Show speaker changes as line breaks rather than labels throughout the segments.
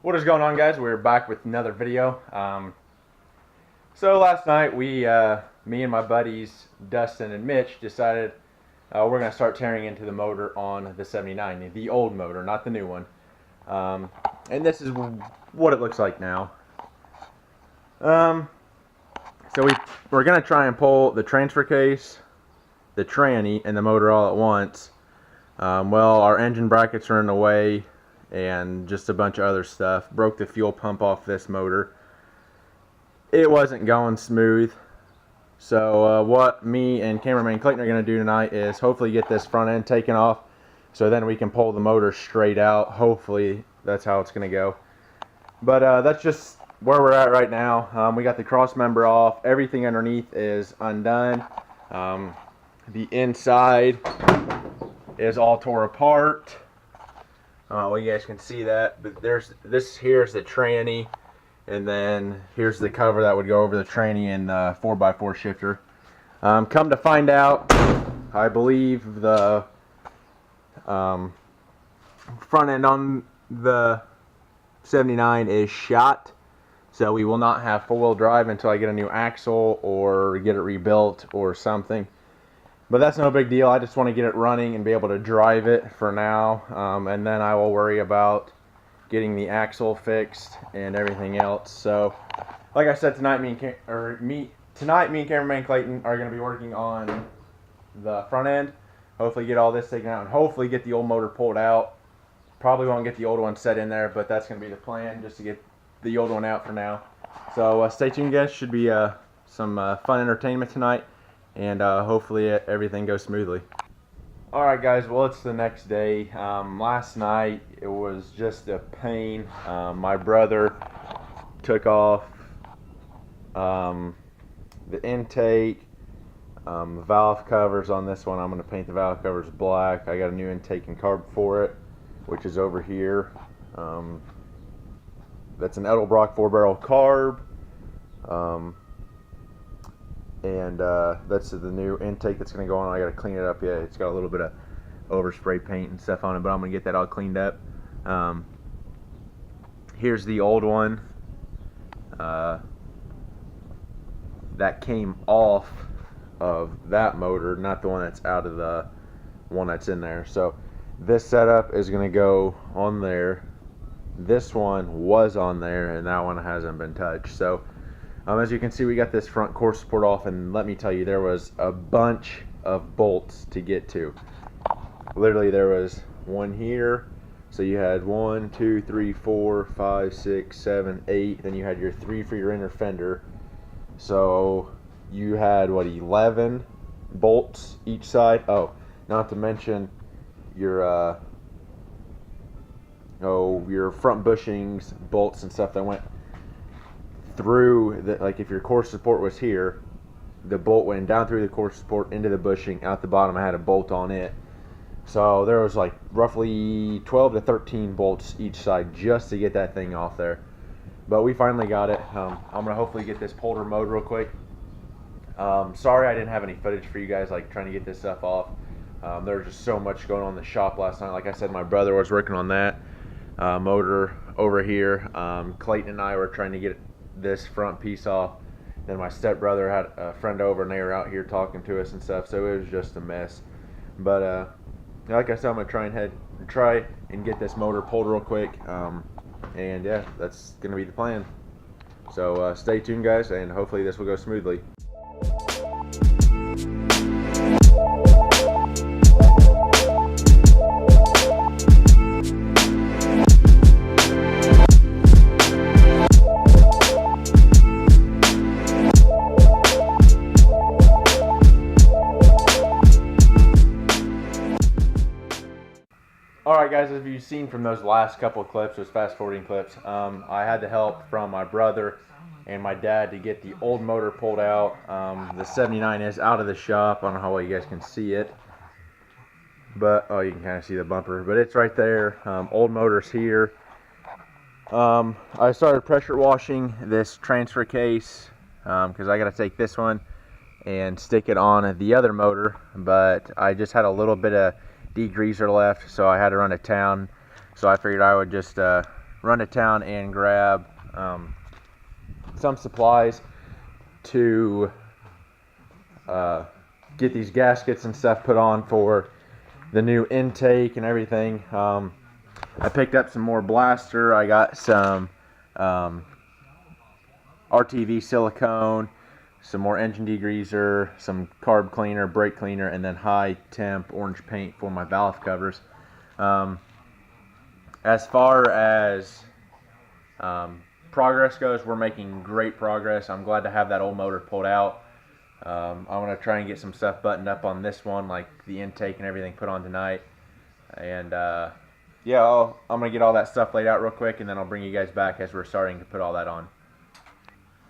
What is going on, guys? We're back with another video. So last night me and my buddies Dustin and Mitch decided we're going to start tearing into the motor on the 79, the old motor, not the new one. And this is what it looks like now. So we're going to try and pull the transfer case, the tranny, and the motor all at once. Well, our engine brackets are in the way, and just a bunch of other stuff. Broke the fuel pump off this motor. It wasn't going smooth. So what me and cameraman Clayton are going to do tonight is hopefully get this front end taken off, so then we can pull the motor straight out. Hopefully that's how it's going to go. But that's just where we're at right now. We got the cross member off. Everything underneath is undone. The inside is all tore apart. Well, you guys can see that, but here's the tranny, and then here's the cover that would go over the tranny and the 4x4 shifter. Come to find out, I believe the front end on the 79 is shot, so we will not have four-wheel drive until I get a new axle or get it rebuilt or something. But that's no big deal. I just want to get it running and be able to drive it for now, and then I will worry about getting the axle fixed and everything else. So, like I said, tonight me and cameraman Clayton are going to be working on the front end. Hopefully get all this taken out and hopefully get the old motor pulled out. Probably won't get the old one set in there, but that's going to be the plan, just to get the old one out for now. So stay tuned, guys. Should be some fun entertainment tonight. And hopefully everything goes smoothly. Alright, guys, well, it's the next day. Last night it was just a pain. My brother took off the intake, valve covers on this one. I'm going to paint the valve covers black. I got a new intake and carb for it, which is over here. That's an Edelbrock 4-barrel carb. And that's the new intake that's going to go on. I got to clean it up yet. It's got a little bit of overspray paint and stuff on it, but I'm going to get that all cleaned up. Here's the old one that came off of that motor, not the one that's out of the one that's in there. So this setup is going to go on there. This one was on there, and that one hasn't been touched. So as you can see, we got this front core support off, and let me tell you, there was a bunch of bolts to get to. Literally, there was one here, so you had 1, 2, 3, 4, 5, 6, 7, 8, then you had your 3 for your inner fender. So you had, what, 11 bolts each side? Oh, not to mention your front bushings, bolts and stuff that went through the, like if your core support was here, the bolt went down through the core support into the bushing. Out the bottom I had a bolt on it. So there was like roughly 12 to 13 bolts each side just to get that thing off there. But we finally got it. I'm gonna hopefully get this pulled or mowed real quick. Sorry I didn't have any footage for you guys, like trying to get this stuff off. There was just so much going on in the shop last night. Like I said, my brother was working on that motor over here. Clayton and I were trying to get this front piece off. Then my stepbrother had a friend over, and they were out here talking to us and stuff, so it was just a mess. But like I said, I'm gonna try and get this motor pulled real quick, and yeah, that's gonna be the plan. So stay tuned, guys, and hopefully this will go smoothly. Alright, guys, as you've seen from those last couple of clips, those fast forwarding clips, I had the help from my brother and my dad to get the old motor pulled out. The 79 is out of the shop. I don't know how well you guys can see it, but oh, you can kind of see the bumper, but it's right there. Old motor's here. I started pressure washing this transfer case because I got to take this one and stick it on the other motor, but I just had a little bit of degreaser left, so I had to run to town. So I figured I would just run to town and grab some supplies to get these gaskets and stuff put on for the new intake and everything. I picked up some more blaster. I got some RTV silicone, some more engine degreaser, some carb cleaner, brake cleaner, and then high temp orange paint for my valve covers. As far as progress goes, we're making great progress. I'm glad to have that old motor pulled out. I'm going to try and get some stuff buttoned up on this one, like the intake and everything put on tonight. And yeah, I'm going to get all that stuff laid out real quick, and then I'll bring you guys back as we're starting to put all that on.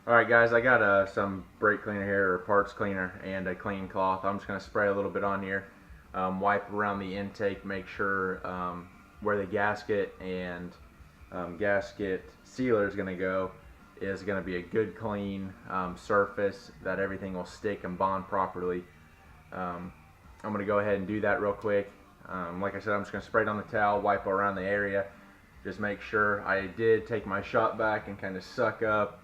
Alright guys, I got some brake cleaner here, or parts cleaner, and a clean cloth. I'm just going to spray a little bit on here, wipe around the intake, make sure where the gasket and gasket sealer is going to go is going to be a good clean surface that everything will stick and bond properly. I'm going to go ahead and do that real quick. Like I said, I'm just going to spray it on the towel, wipe around the area, just make sure. I did take my shot back and kind of suck up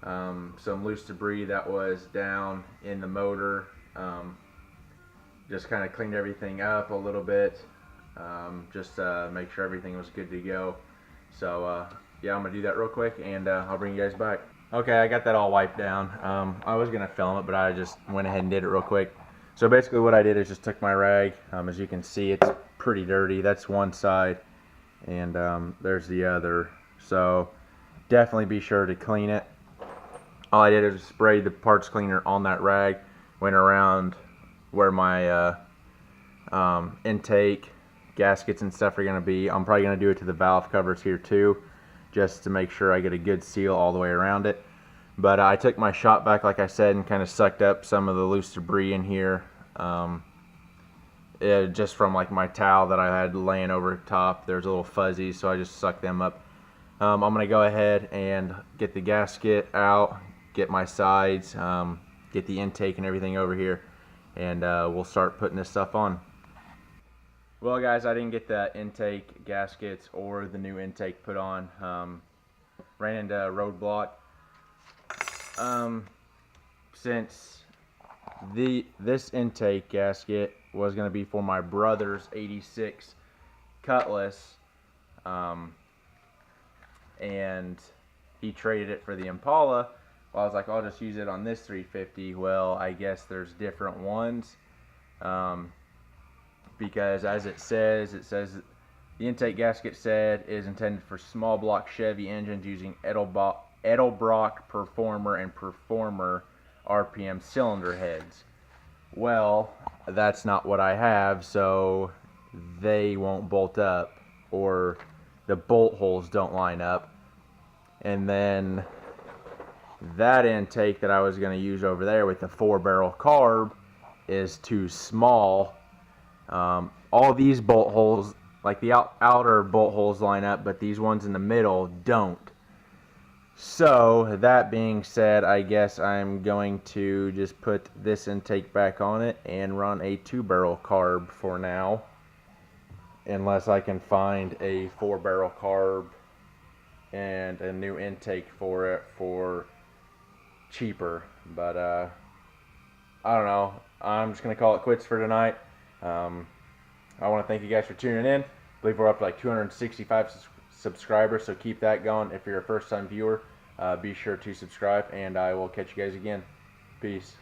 some loose debris that was down in the motor. Just kind of cleaned everything up a little bit, just make sure everything was good to go. So yeah, I'm gonna do that real quick, and I'll bring you guys back. Okay, I got that all wiped down. I was gonna film it, but I just went ahead and did it real quick. So basically what I did is just took my rag. As you can see, it's pretty dirty. That's one side, and there's the other. So definitely be sure to clean it. All I did is spray the parts cleaner on that rag, went around where my intake gaskets and stuff are going to be. I'm probably going to do it to the valve covers here too, just to make sure I get a good seal all the way around it. But I took my shot back, like I said, and kind of sucked up some of the loose debris in here, just from like my towel that I had laying over top. There's a little fuzzy, so I just sucked them up. I'm going to go ahead and get the gasket out, get my sides, get the intake and everything over here, and we'll start putting this stuff on. Well guys, I didn't get the intake gaskets or the new intake put on. Ran into a roadblock. Since this intake gasket was going to be for my brother's 86 Cutlass, and he traded it for the Impala. Well, I was like, I'll just use it on this 350. Well, I guess there's different ones, because as it says the intake gasket said is intended for small block Chevy engines using Edelbrock Performer and Performer RPM cylinder heads. Well, that's not what I have, so they won't bolt up, or the bolt holes don't line up. And then that intake that I was going to use over there with the 4-barrel carb is too small. All these bolt holes, like the outer bolt holes, line up, but these ones in the middle don't. So that being said, I guess I'm going to just put this intake back on it and run a 2-barrel carb for now, unless I can find a 4-barrel carb and a new intake for it for cheaper. But I don't know, I'm just gonna call it quits for tonight. I want to thank you guys for tuning in. I believe we're up to like 265 subscribers, so keep that going. If you're a first time viewer, be sure to subscribe, and I will catch you guys again. Peace.